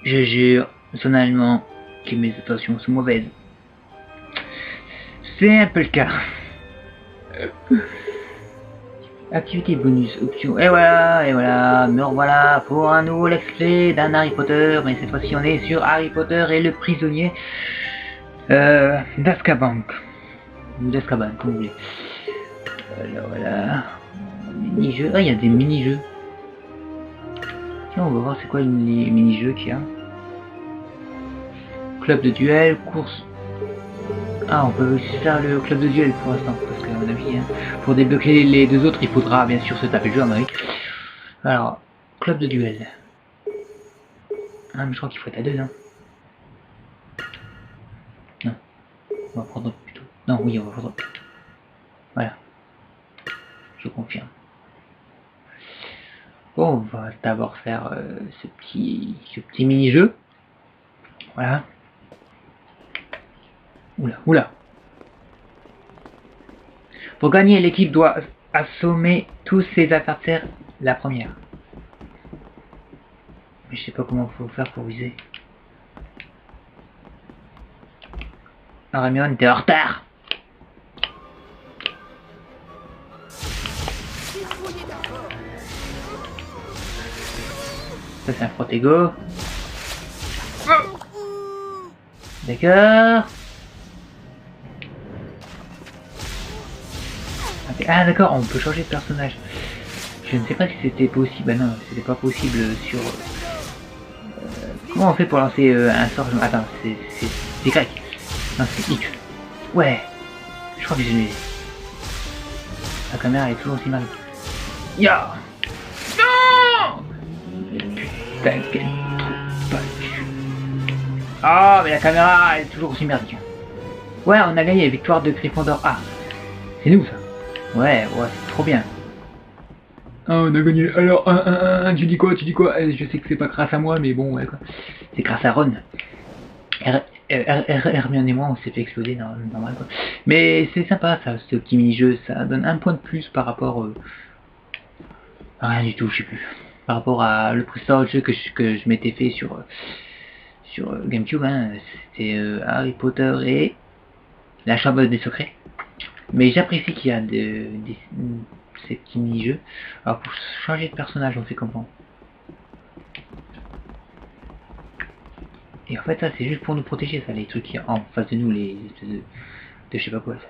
Je jure, personnellement, que mes intentions sont mauvaises. C'est un peu le cas. Activité bonus, option, et voilà, me revoilà pour un nouveau let's play d'un Harry Potter, mais cette fois-ci on est sur Harry Potter et le prisonnier d'Azkaban. D'Azkaban, comme vous voulez. Voilà. Mini-jeux, ah il y a des mini-jeux. Tiens, on va voir c'est quoi les mini-jeux qu'il y a. Club de duel, course. Ah, on peut aussi faire le club de duel pour l'instant, parce qu'à mon avis, hein, pour débloquer les deux autres, il faudra bien sûr se taper le jeu à mon avis. Alors, club de duel. Ah, mais je crois qu'il faut être à deux, non? Non. On va prendre plutôt. Non, oui, on va prendre. Voilà. Je confirme. Bon, on va d'abord faire ce petit mini-jeu. Voilà. Oula. Pour gagner, l'équipe doit assommer tous ses adversaires la première. Mais je sais pas comment faut faire pour viser. Ah, Hermione, t'es en retard. Ça c'est un protego. D'accord. Ah d'accord, on peut changer de personnage. Je ne sais pas si c'était possible. Bah non, c'était pas possible sur... comment on fait pour lancer un sort? Attends, c'est Y. Non, c'est X. Ouais. Je crois que j'ai... La caméra est toujours aussi mal. Ya. Non. Putain, quel trou pas. Ah, mais la caméra est toujours aussi merdique. Ouais, on a gagné, victoire de Gryffondor. Ah, c'est nous ça. Ouais, c'est trop bien. Ah, on a gagné. Alors, tu dis quoi? Je sais que c'est pas grâce à moi, mais bon, ouais, quoi. C'est grâce à Ron. Hermione et moi, on s'est fait exploser, normal, quoi. Mais c'est sympa, ça, ce petit mini-jeu. Ça donne un point de plus par rapport... rien du tout, je sais plus. Par rapport à le précédent jeu que je m'étais fait sur GameCube, hein. C'était Harry Potter et la Chambre des Secrets. Mais j'apprécie qu'il y a ces petits mini-jeux. Alors pour changer de personnage, on fait comment? Et en fait ça c'est juste pour nous protéger, ça, les trucs qui en face de nous, les de je sais pas quoi ça.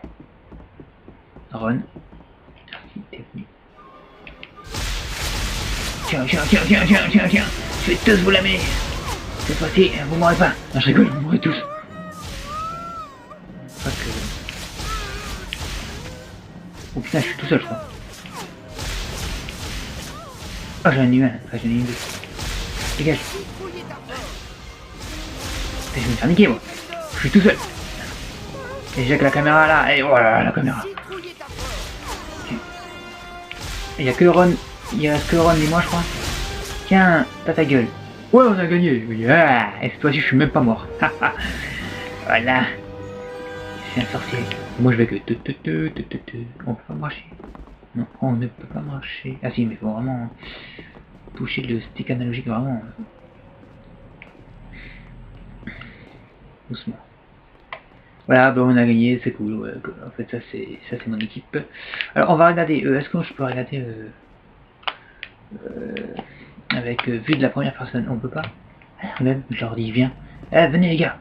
Ron, merci, t'es venu. Tiens, je vais tous vous lamer. Cette fois-ci, vous mourrez pas. Non, je rigole, vous mourrez tous. Parce que... oh putain, je suis tout seul, je crois. Ah, j'en ai eu un. Enfin, j'en ai eu deux. Dégage. Je vais me faire niquer, moi. Je suis tout seul. Et j'ai que la caméra là. Et voilà, la caméra. Il y a que Ron. Il reste que Ron et moi, je crois. Tiens, t'as ta gueule. Ouais, on a gagné. Yeah. Et cette fois-ci, je suis même pas mort. Voilà. C'est un sorcier. Moi, je vais que... on peut pas marcher. Non, on ne peut pas marcher. Ah si, mais faut vraiment toucher le stick analogique, vraiment. Doucement. Voilà, bah on a gagné, c'est cool. Ouais. En fait, ça c'est mon équipe. Alors, on va regarder. Est-ce que je peux regarder avec vue de la première personne. On peut pas. Même, je leur dis, viens. Eh, venez les gars.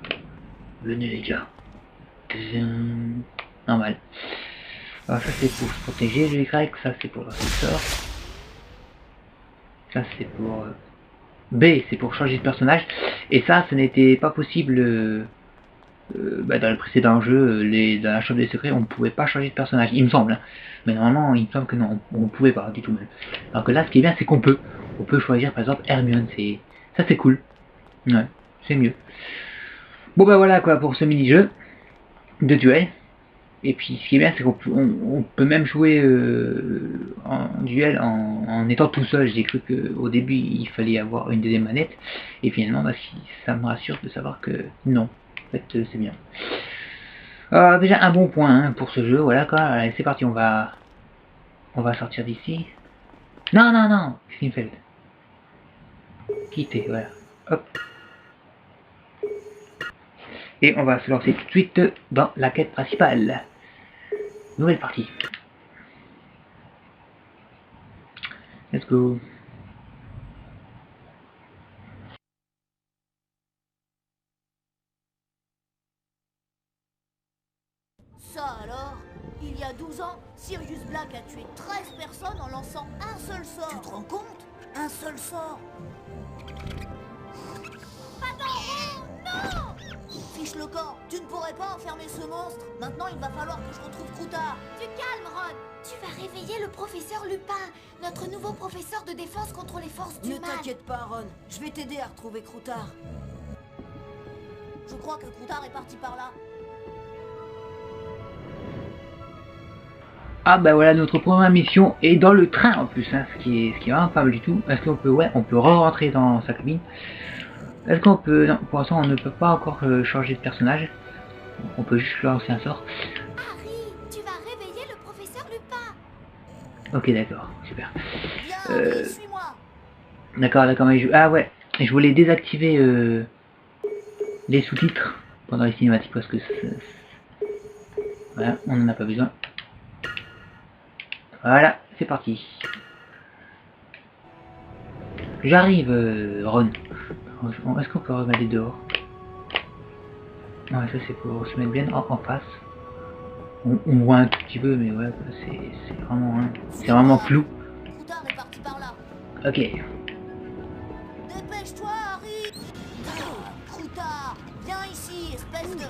Venez les gars. Normal. Alors ça c'est pour se protéger le Y, ça c'est pour lancer le sort. Ça c'est pour... B c'est pour changer de personnage. Et ça, ce n'était pas possible dans le précédent jeu, dans la chambre des secrets, on ne pouvait pas changer de personnage, il me semble. Hein. Mais normalement, il me semble que non, on ne pouvait pas du tout même. Alors que là, ce qui est bien, c'est qu'on peut. On peut choisir par exemple Hermione, ça c'est cool. Ouais, c'est mieux. Bon bah voilà quoi pour ce mini-jeu de duel. Et puis ce qui est bien c'est qu'on peut même jouer en duel en étant tout seul. J'ai cru qu'au début il fallait avoir une deuxième manette. Et finalement bah, ça me rassure de savoir que non. En fait c'est bien. Alors déjà un bon point hein, pour ce jeu. Voilà quoi. Allez c'est parti, on va sortir d'ici. Non non non, qu'est-ce qu'il me fait? Quitter, voilà. Hop. Et on va se lancer tout de suite dans la quête principale. Nouvelle partie. Let's go. Ça alors, il y a 12 ans, Sirius Black a tué 13 personnes en lançant un seul sort. Tu te rends compte? Un seul sort. Attends, non! Fiche le camp, tu ne pourrais pas enfermer ce monstre. Maintenant, il va falloir que je retrouve Croutard. Tu calmes, Ron. Tu vas réveiller le professeur Lupin, notre nouveau professeur de défense contre les forces du mal. Ne t'inquiète pas, Ron. Je vais t'aider à retrouver Croutard. Je crois que Croutard est parti par là. Ah bah voilà, notre première mission est dans le train en plus, hein, ce qui est vraiment pas mal du tout. Est-ce qu'on peut, ouais, on peut re-rentrer dans sa cabine. Est-ce qu'on peut, non, pour l'instant on ne peut pas encore changer de personnage. On peut juste lancer un sort. Harry, tu vas réveiller le professeur Lupin. Ok d'accord, super. Viens, suis-moi. D'accord, mais ah ouais, je voulais désactiver les sous-titres pendant les cinématiques parce que voilà, on n'en a pas besoin. Voilà, c'est parti. J'arrive, Ron. Est-ce qu'on peut remettre dehors? Ouais, ça c'est pour se mettre bien en face. On voit un tout petit peu, mais ouais, c'est vraiment, hein, c'est vraiment flou. Croutard est parti par là. Ok. Dépêche-toi, Harry. Croutard, viens ici, espèce de...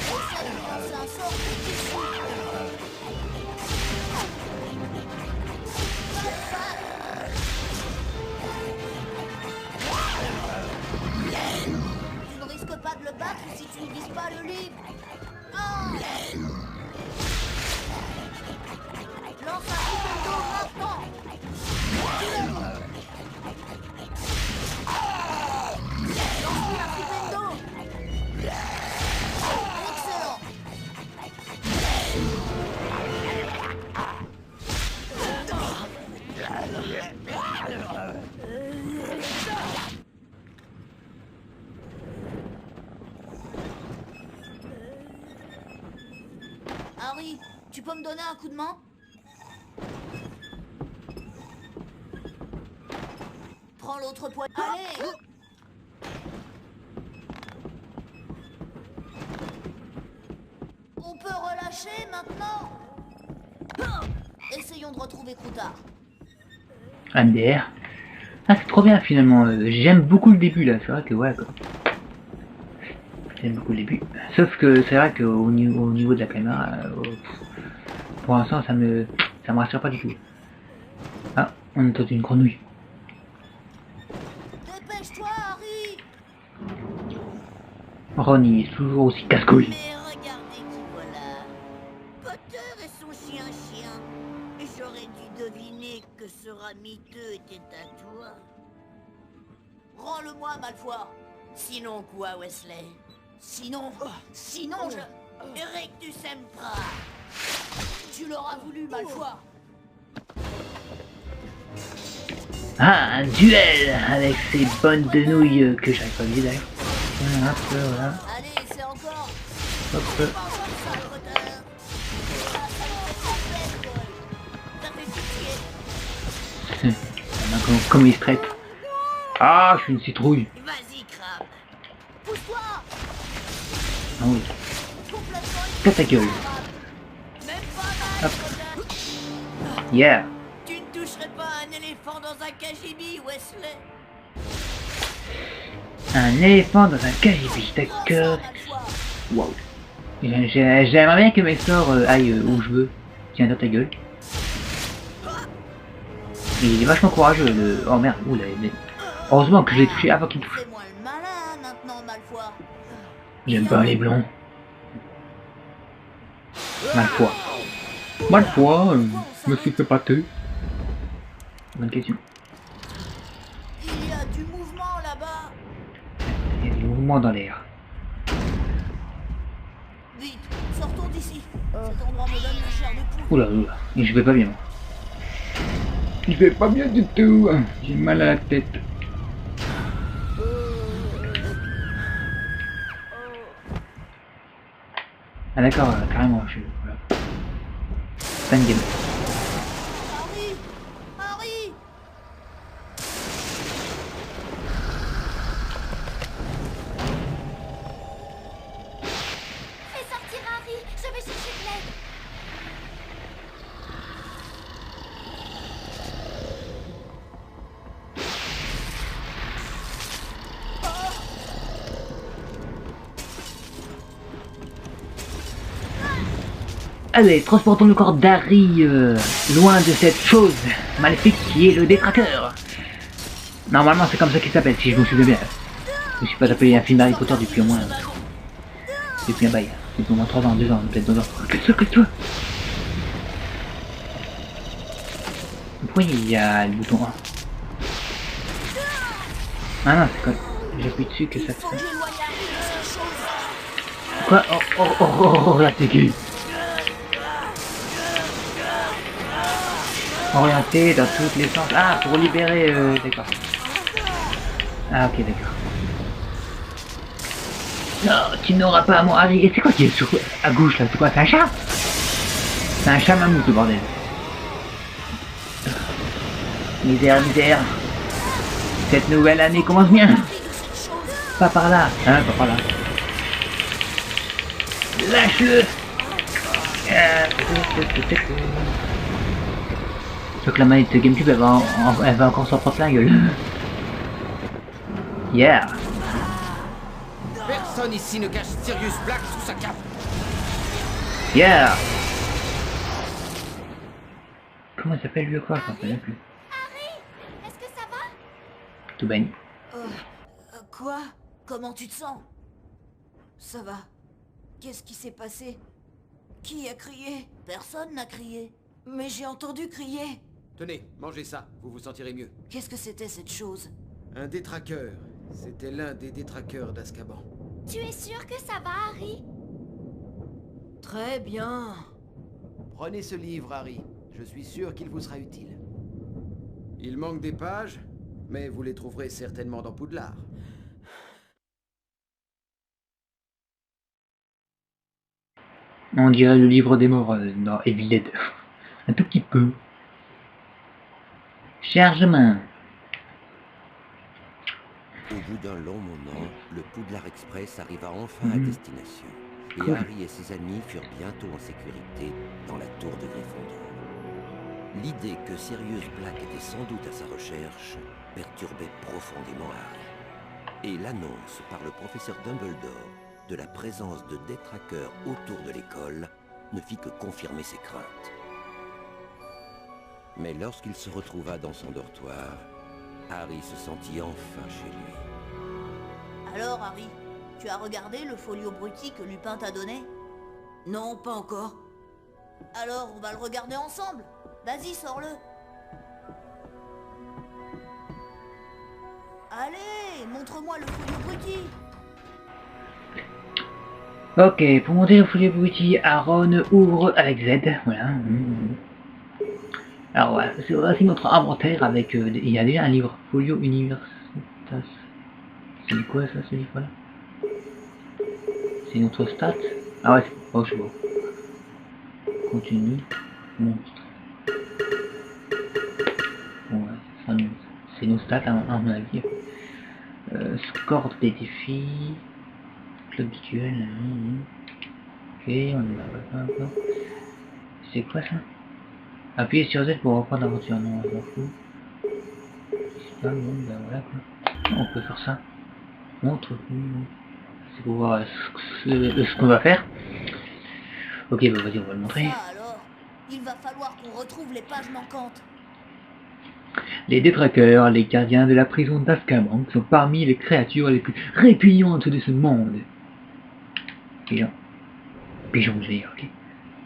Essaye de lancer un sort dessus. Tu ne risques pas de le battre si tu ne vises pas le livre. Non. Lance un coup de dos maintenant. Lance-lui un coup de dos. Excellent. Harry, tu peux me donner un coup de main? Prends l'autre poids. Allez! On peut relâcher maintenant? Essayons de retrouver Croutard. MDR. Ah c'est trop bien finalement, j'aime beaucoup le début là, c'est vrai que ouais quoi. J'aime beaucoup le début. Sauf que c'est vrai qu'au niveau de la caméra, pour l'instant ça me rassure pas du tout. Ah, on entend une grenouille. Dépêche-toi, Harry! Ron il est toujours aussi casse-couille. Mais regardez qui voilà. Potter et son chien-chien. J'aurais dû deviner que ce rat miteux était à toi. Rends-le-moi, Malfoy. Sinon quoi, Wesley? Sinon je... Erectus Sempra. Tu l'auras voulu, Malfoy. Ah, un duel avec ces bonnes de nouilles que j'arrive pas à viser d'ailleurs. Voilà, hop, voilà. Allez, c'est encore. Hop. Pense à ça, Potter. Ça me fait Comment il se traite. Ah, je suis une citrouille. Vas-y, crabe. Pousse-toi. Ah oui. Complètement. Casse ta gueule. Même pas mal. Hop. Yeah. Tu ne toucherais pas un éléphant dans un KGB, Wesley. Un éléphant dans un KGB, d'accord. Wow. J'aimerais bien que mes sorts aillent où je veux. Tiens, dans ta gueule. Il est vachement courageux, le... Oh merde, oula. Heureusement que je l'ai touché avant qu'il touche. Fais-moi le malin maintenant, Malfoy. J'aime pas les blonds. Malfoy. Malfoy, me suis fait pâter. Bonne question. Il y a du mouvement là-bas. Il y a du mouvement dans l'air. Vite, sortons d'ici. Cet endroit me donne la chair de poule. Oula, oula. Et je vais pas bien. Moi. Je vais pas bien du tout. J'ai mal à la tête. Ah d'accord, carrément, je... Voilà. Pas une game. Harry, Harry. Fais sortir Harry, je vais chercher de l'aide. Allez, transportons le corps d'Harry loin de cette chose maléfique qui est le détraqueur. Normalement, c'est comme ça qu'il s'appelle, si je me souviens bien. Je suis pas appelé un film Harry Potter depuis au moins... Depuis un bail. Depuis au moins 3 ans, 2 ans, peut-être 2 ans. Que toi. Pourquoi il y a le bouton 1? Ah non, c'est quoi? J'appuie dessus que ça fait... Quoi? Oh, la sécu. Orienté dans tous les sens. Ah, pour libérer... d'accord. Ah, ok, d'accord. Non, tu n'auras pas à mon Harry. Et c'est quoi qui est sur... à gauche, là? C'est quoi? C'est un chat? C'est un chat mammouth, le bordel. Misère, misère. Cette nouvelle année commence bien. Pas par là. Hein, pas par là. Lâche-le. Sauf que la manette de Gamecube, elle va encore s'en prendre la gueule. Yeah. Personne ici ne cache Sirius Black sous sa cape. Yeah. Comment il s'appelle lui quoi? Je m'en souviens plus. Harry, est-ce que ça va? Tout banni. Quoi? Comment tu te sens? Ça va. Qu'est-ce qui s'est passé? Qui a crié? Personne n'a crié. Mais j'ai entendu crier. Tenez, mangez ça, vous vous sentirez mieux. Qu'est-ce que c'était cette chose? Un détraqueur. C'était l'un des détraqueurs d'Azkaban. Tu es sûr que ça va, Harry? Très bien. Prenez ce livre, Harry. Je suis sûr qu'il vous sera utile. Il manque des pages, mais vous les trouverez certainement dans Poudlard. On dirait le livre des morts dans Evil Dead. Un tout petit peu. Chargement. Au bout d'un long moment, le Poudlard Express arriva enfin à destination. Et Cool. Harry et ses amis furent bientôt en sécurité dans la tour de Gryffondor. L'idée que Sirius Black était sans doute à sa recherche perturbait profondément Harry. Et l'annonce par le professeur Dumbledore de la présence de détraqueurs autour de l'école ne fit que confirmer ses craintes. Mais lorsqu'il se retrouva dans son dortoir, Harry se sentit enfin chez lui. Alors, Harry, tu as regardé le folio Brutti que Lupin t'a donné? Non, pas encore. Alors, on va le regarder ensemble. Vas-y, sors-le. Allez, montre-moi le folio Brutti. Ok, pour monter le folio Brutti, Aaron ouvre avec Z. Voilà. Alors voilà, voici notre inventaire avec... il y a déjà un livre, Folio Universitas. C'est quoi ça, ce livre-là? C'est notre stat. Ah ouais, oh, je vois. Continue. Monstre. Ouais. nos stats à mon avis. Score des défis. Club de duel. Ok, on a pas. C'est quoi ça? Appuyez sur Z pour reprendre l'aventure. Non, on s'en fout. C'est pas bon, ben voilà quoi. On peut faire ça. Montre. C'est pour voir ce qu'on va faire. Ok, bah vas-y, on va le montrer. Ça alors, il va falloir qu'on retrouve les pages manquantes. Les détraqueurs, les gardiens de la prison d'Azkaban sont parmi les créatures les plus répugnantes de ce monde. Pigeon. Pigeon, je vais dire, ok.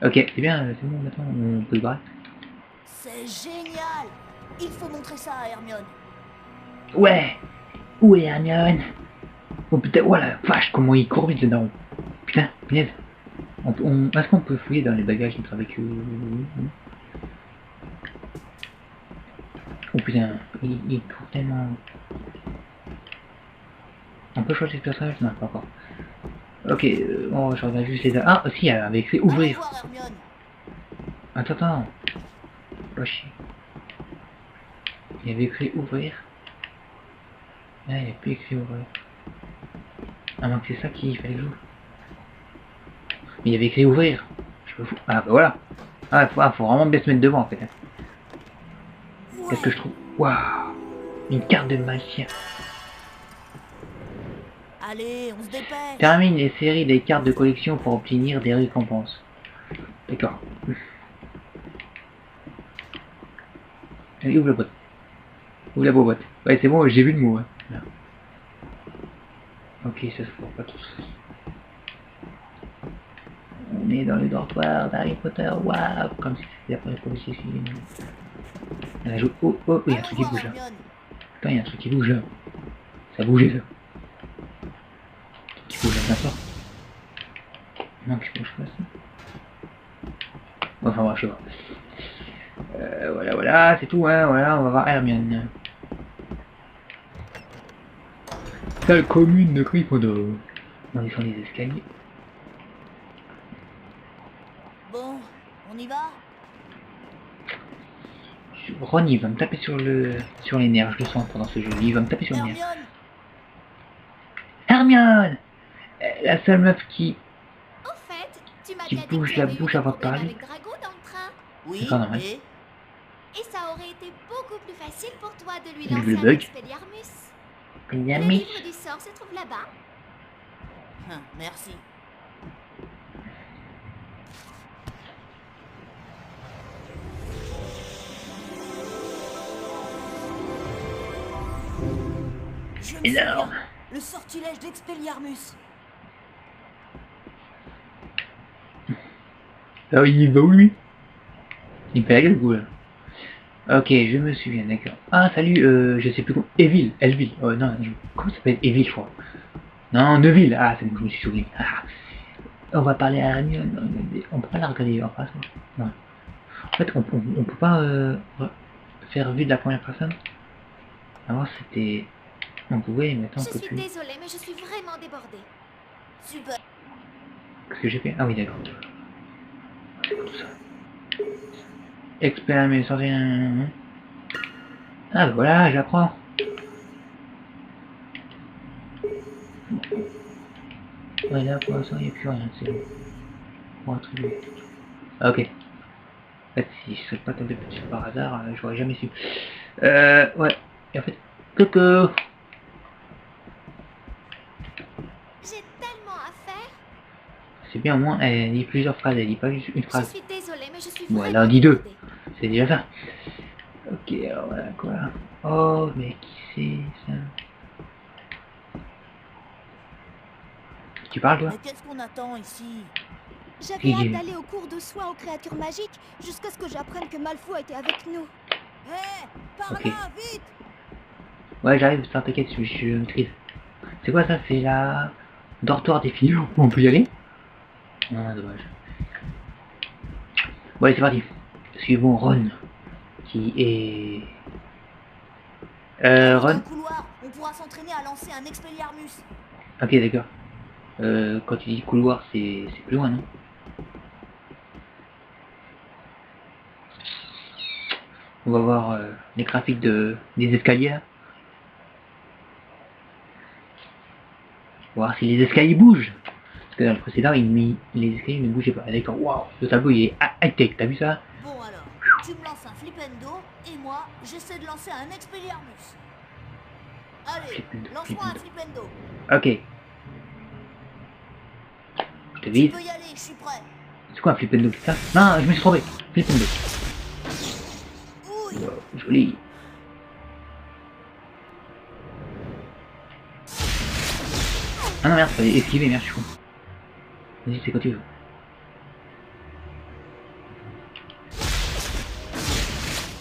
Ok, c'est bien, c'est bon, maintenant, on peut se barrer. C'est génial. Il faut montrer ça à Hermione. Ouais. Où est Hermione? Oh putain, oh la vache, comment il court vite là-dedans. Putain, punaise. Est-ce qu'on peut fouiller dans les bagages avec eux? Oh putain, il court tellement. On peut choisir ce personnage? Non, pas encore. Ok, bon, je regarde juste les... Ah, si, elle avait écrit Allons ouvrir. voir Hermione. Attends. Oh chier. Il y avait écrit ouvrir. Là, il n'y a plus écrit ouvrir. Ah, donc c'est ça qu'il fallait que je joue. Mais il y avait écrit ouvrir. Je me fous. Ah, bah voilà. Ah, faut vraiment bien se mettre devant en fait. Qu'est-ce que je trouve? Waouh. Une carte de magicien. Allez, on se dépêche. Termine les séries des cartes de collection pour obtenir des récompenses. D'accord. Allez, ouvre la boîte. Ouvre la boîte. Ouais, c'est bon, j'ai vu le mot. Hein. Là. Ok, ça se voit pas tous. On est dans le dortoir d'Harry Potter. Waouh, comme si c'était la première fois que j'ai suivi. Elle a joué. Oh, il y a un truc qui bouge là. Putain, il y a un truc qui bouge là. Ça bougeait ça. Qui bouge là, ça sort. Non, qui bouge pas ça. Enfin, bon, je sais pas. Voilà, c'est tout, hein, voilà, on va voir Hermione. Salle commune de Gryffondor. On descend les escaliers. Bon, on y va. Ron, il va me taper sur les nerfs, je le sens pendant ce jeu, il va me taper sur les nerfs. Hermione! Hermione! La seule meuf qui Au fait, tu m'as Qui bien dit bouge que tu la avais eu bouche des avant de problèmes parler. avec Drago dans le train. Oui, D'accord, normal. Et ça aurait été beaucoup plus facile pour toi de lui Le lancer un bug. Expelliarmus. Il Le a mis. livre du sort se trouve là-bas. Merci. Je me Énorme. souviens, le sortilège d'Expelliarmus. Ah oui, il va où lui? Il me fait la gueule ou là? Ok, je me souviens, d'accord. Ah salut, je sais plus comment. Elville. Oh non, comment ça s'appelle Evil, je crois. Non, Neville. Ah, c'est bon, je me suis souvenu. Ah. On va parler à Hermione. On peut pas la regarder en face. Non. En fait, on peut pas faire vue de la première personne. Avant c'était. On pouvait, mais maintenant on Je peut suis plus. désolée, mais je suis vraiment débordée. Super. Qu'est-ce que j'ai fait? Ah oui, d'accord. Tout ça. Expert, mais sorti. Ah bah voilà, j'apprends. Ouais, là pour l'instant il n'y a plus rien, c'est bon. Pour un truc. Ah, ok. En fait, si je serais pas tombé dessus par hasard, j'aurais jamais su. Ouais. Et en fait, coucou. J'ai tellement à faire. C'est bien, au moins, elle dit plusieurs phrases, elle dit pas juste une Je phrase. suis désolée, mais je suis Bon, elle vraiment en dit deux. débordée. C'est déjà ça. Ok, alors voilà quoi. Oh, mais qui c'est ça? Tu parles toi? Mais qu'est-ce qu'on attend ici? J'avais Qui- hâte d'aller au cours de soins aux créatures magiques jusqu'à ce que j'apprenne que Malfoy était avec nous. Hé, par Ok. là, vite! Ouais, j'arrive, ça t'inquiète, je maîtrise. C'est quoi ça? C'est la dortoir des filles. On peut y aller? Non, dommage. Bon, allez, c'est parti. Suivons Ron, qui est... Allez, dans Ron. le couloir, on pourra s'entraîner à lancer un Expelliarmus. Ok, d'accord. Quand tu dis couloir, c'est plus loin, non? On va voir les graphiques des escaliers, là. Voir si les escaliers bougent. Parce que dans le précédent, les escaliers ne bougeaient pas. D'accord, waouh, le tableau il est high-tech, t'as vu ça? Bon alors, tu me lances un Flipendo, et moi, j'essaie de lancer un Expelliarmus. Allez, Flipendo, lance-moi un Flipendo. Flipendo. Ok. Je te Tu vise. peux y aller, je suis prêt. C'est quoi un flipendo, ça? Non, je me suis trompé. Flipendo. Ouille. Wow, joli. Ah non merde, fallait esquiver, merde, je suis con. Vas-y, c'est quand tu veux.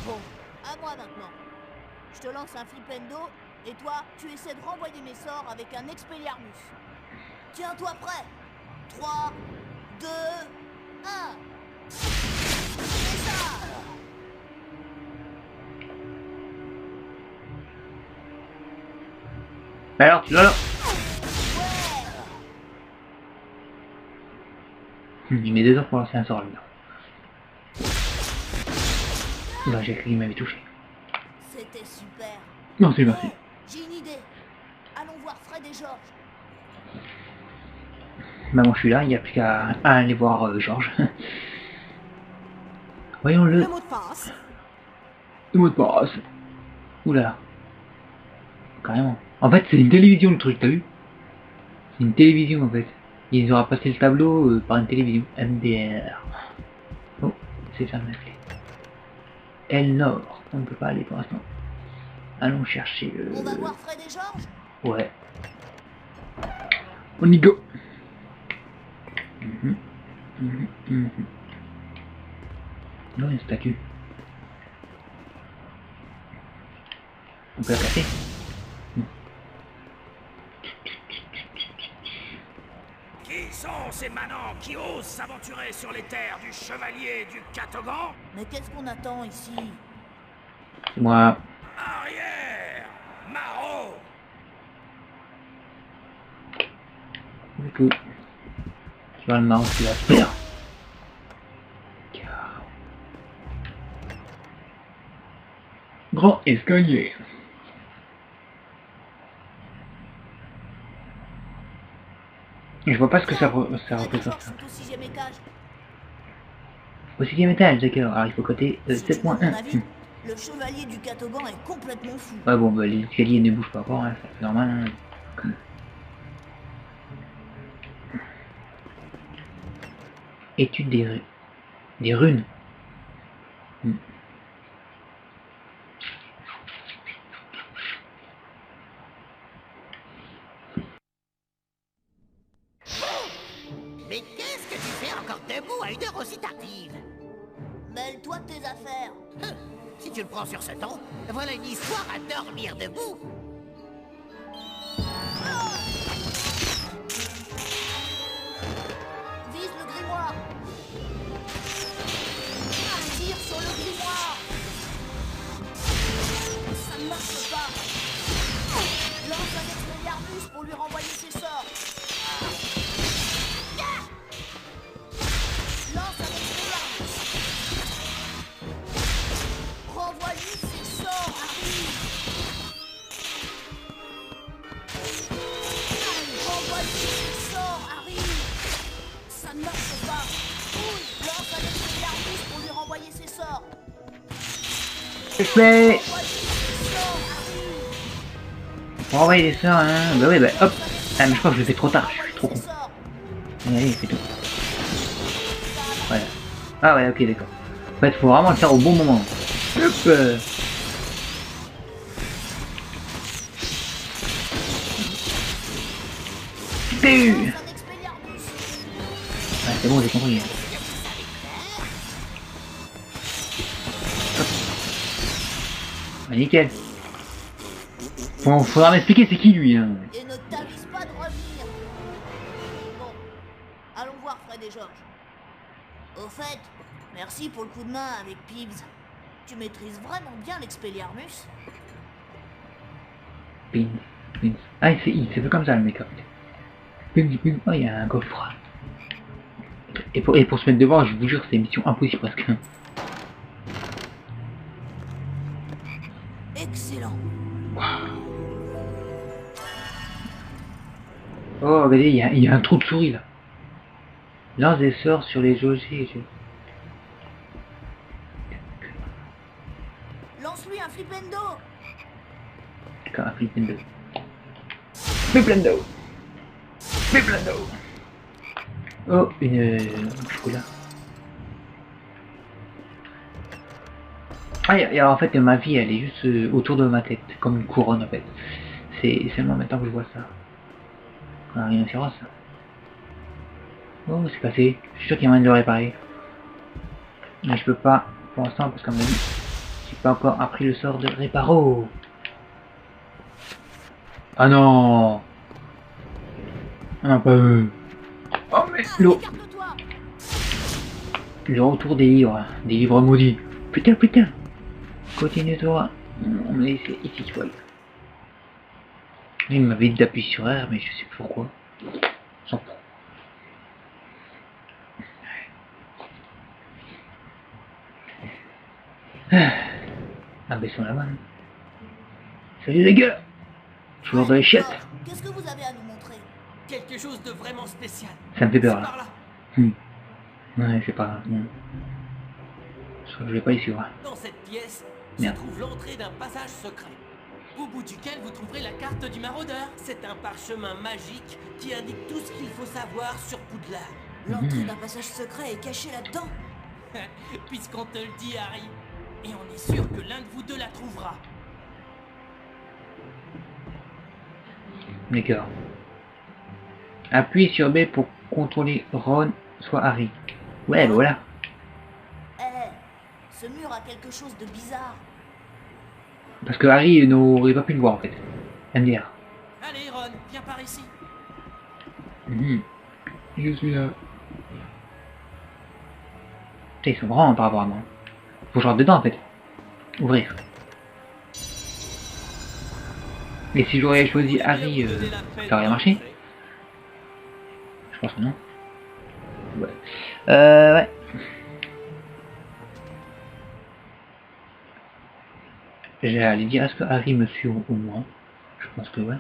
Bon, à moi maintenant. Je te lance un Flipendo, et toi, tu essaies de renvoyer mes sorts avec un Expelliarmus. Tiens-toi prêt. 3, 2, 1. C'est ça. Bah alors, tu l'as là. Il met 2 heures pour lancer un sort, lui. Bah, j'ai cru qu'il m'avait touché. C'était super. Non, c'est merci. Oh, j'ai une idée. Allons voir Fred et George. Bah, moi je suis là, il n'y a plus qu'à aller voir Georges. Voyons-le. Le mot de passe. Le mot de passe. Oula. Carrément. En fait, c'est une télévision le truc, t'as vu? C'est une télévision en fait. Ils auront passé le tableau par une télévision. MDR. Oh, c'est fermé. L Nord. On ne peut pas aller pour l'instant. Allons chercher le... On va voir Fred et George. Ouais. On y go. Non, il y a une statue. On peut la casser. Qui sont ces manants qui osent s'aventurer sur les terres du chevalier du Catogan? Mais qu'est-ce qu'on attend ici? C'est moi. Arrière! Maro! Du coup, tu vois le marron qui va faire. Grand escalier. Je vois pas ce que ça représente. C'est au 6e étage. Au 6e étage, d'accord. Alors il faut côté Si tu veux mon 7.1. avis, le chevalier du Catogan est complètement fou. Ouais bon bah les escaliers ne bougent pas encore, hein, c'est normal. Hein. Étude des runes. Mais qu'est-ce que tu fais encore debout à une heure aussi tardive? Mêle-toi de tes affaires. Si tu le prends sur ce ton, voilà une histoire à dormir debout. Vise le grimoire. Tire sur le grimoire. Ça ne marche pas. Lance un Expelliarmus pour lui renvoyer ses sorts. Lance un Expelliarmus. Renvoie-lui ses sorts, Harry. Renvoie-lui ses sorts, Harry. Ça ne marche pas. Lance un Expelliarmus pour lui renvoyer ses sorts. Je fais. Renvoie-lui ses sorts, Harry. Pour envoyer les sorts, hein. Bah ouais bah hop. Ah mais je crois que je le fais trop tard, je suis trop con. Allez, c'est tout. Voilà. Ah ouais, ok, d'accord. En fait, faut vraiment le faire au bon moment. Hop. Ouais, c'est bon, j'ai compris. Hop. Ah, nickel. Bon, faudra m'expliquer c'est qui lui, hein. Et ne t'avise pas de revenir. Bon, allons voir Fred et George. Au fait, merci pour le coup de main avec Pibbs. Tu maîtrises vraiment bien l'Expelliarmus. Pin. Ah, c'est fait comme ça le make-up. Oh, il y a un coffre. Et pour se mettre devant, je vous jure, c'est mission impossible presque. Excellent. Oh, regardez, il y a un trou de souris là. Lance des sorts sur les OG. Lance-lui un flipendo. D'accord, un flipendo. Flipendo. Flipendo. Oh, un chocolat. Ah, et alors, en fait, ma vie, elle est juste autour de ma tête, comme une couronne, en fait. C'est seulement maintenant que je vois ça. On a rien à faire, ça. Oh, c'est cassé. Je suis sûr qu'il y a moyen de le réparer. Mais je peux pas, pour l'instant, parce qu'à mon avis, j'ai pas encore appris le sort de réparo. Ah non! Ah non, pas eux. Oh, mais l'eau! Écarte-toi. Le retour des livres maudits. Putain, putain! Continue-toi. On me laisse ici, tu vois. Il m'avait dit d'appuyer sur R, mais je sais plus pourquoi. S'en fout. Ah, baissons la main. Salut les gars! Toujours dans les chiottes. Qu'est-ce que vous avez à nous montrer? Quelque chose de vraiment spécial. Ça me fait peur C'est là. par là. Ouais, c'est pas grave. Non. Je vais pas y suivre. Dans cette pièce Merde. se trouve l'entrée d'un passage secret, au bout duquel vous trouverez la carte du maraudeur. C'est un parchemin magique qui indique tout ce qu'il faut savoir sur Poudlard. L'entrée d'un passage secret est cachée là-dedans. Puisqu'on te le dit, Harry. Et on est sûr que l'un de vous deux la trouvera. D'accord. Appuie sur B pour contrôler Ron, soit Harry. Ouais, bah voilà. Eh, ce mur a quelque chose de bizarre. Parce que Harry n'aurait pas pu le voir en fait. MDR. Allez, Ron, viens par ici. Je suis là. Putain, ils sont grands par rapport à moi. Faut que je rentre dedans en fait. Ouvrir. Mais si j'aurais choisi Harry, ça aurait marché? Je pense que non. Ouais. Ouais. J'allais dire, est-ce que Harry me suit au moins? Je pense que ouais.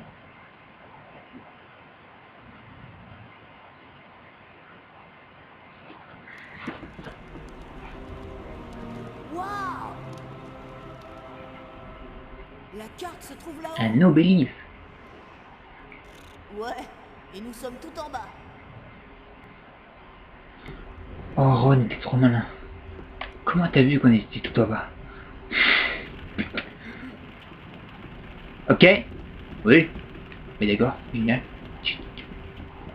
Waouh! La carte se trouve là-haut. Un obélisque. Ouais, et nous sommes tout en bas. Oh Ron, t'es trop malin. Comment t'as vu qu'on était tout en bas? Ok. Oui. Mais d'accord, génial.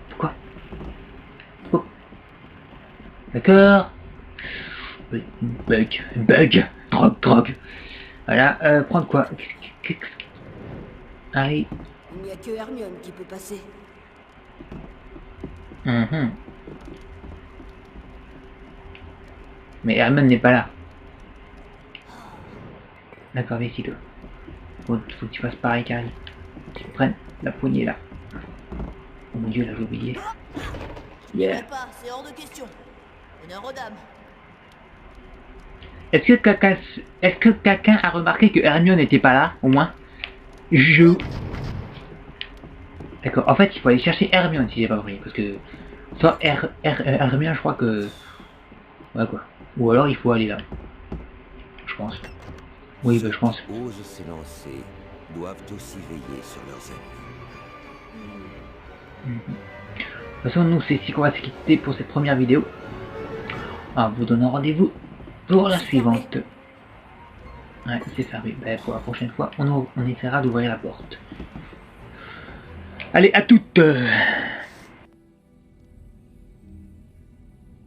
Pourquoi? Oh. D'accord. Oui, bug. Drogue. Voilà, prendre quoi? Harry. Il n'y a que Hermione qui peut passer. Mais Hermione n'est pas là. D'accord, viens ici toi. Faut que tu fasses pareil qu'Harry. Tu prennes la poignée là. Oh mon dieu, là j'ai oublié. Yeah. Pas, c'est hors de question. Honneur aux dames. Est-ce que quelqu'un a remarqué que Hermione n'était pas là, au moins? D'accord, en fait il faut aller chercher Hermione si j'ai pas compris, parce que soit Hermione je crois que... Ouais quoi. Ou alors il faut aller là. Je pense. Oui bah je pense. Ceux qui osent s'élancer doivent aussi veiller sur leurs ennemis. De toute façon nous c'est ici qu'on va se quitter pour cette première vidéo. En vous donnant rendez-vous pour la suivante. Ouais c'est fermé. Ben, pour la prochaine fois on essaiera d'ouvrir la porte. Allez à toutes.